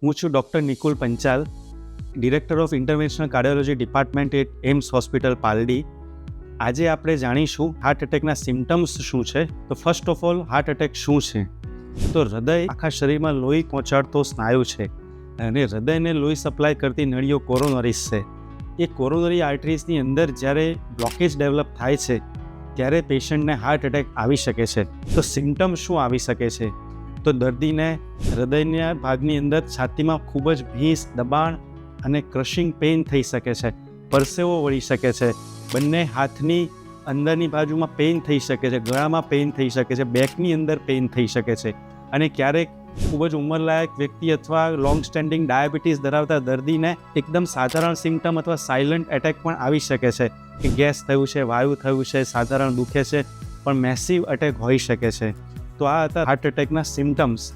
હું છું doctor Nikul Panchal, director of interventional cardiology department at AIMS hospital Paldi. આજે આપણે જાણીશું હાર્ટ એટેકના સિમ્ટમ્સ શું છે. તો first of all, heart attack શું છે? તો હૃદય આખા શરીરમાં લોહી પહોંચાડતો સ્નાયુ છે અને હૃદયને લોહી સપ્લાય કરતી નળીઓ કોરોનરીઝ છે. એ કોરોનરી આર્ટરીઝની અંદર જ્યારે બ્લોકેજ ડેવલપ થાય છે ત્યારે પેશન્ટને હાર્ટ એટેક આવી શકે છે. તો સિમ્ટમ્સ શું આવી શકે છે? તો દર્દીને હૃદયના ભાગની અંદર છાતીમાં ખૂબ જ ભીંસ, દબાણ અને ક્રશિંગ પેઇન થઈ શકે છે. પરસેવો વળી શકે છે. બંને હાથની અંદરની બાજુમાં પેઇન થઈ શકે છે. ગળામાં પેઇન થઈ શકે છે. બેકની અંદર પેઇન થઈ શકે છે. અને ક્યારેક ખૂબ જ ઉંમરલાયક વ્યક્તિ અથવા લોંગ સ્ટેન્ડિંગ ડાયાબિટીસ ધરાવતા દર્દીને એકદમ સાધારણ સિમ્ટમ અથવા સાયલન્ટ એટેક પણ આવી શકે છે કે ગેસ થયું છે, વાયુ થયું છે, સાધારણ દુખે છે, પણ મેસિવ એટેક હોઈ શકે છે. તો આ હતા હાર્ટ એટેકના સિમ્ટમ્સ.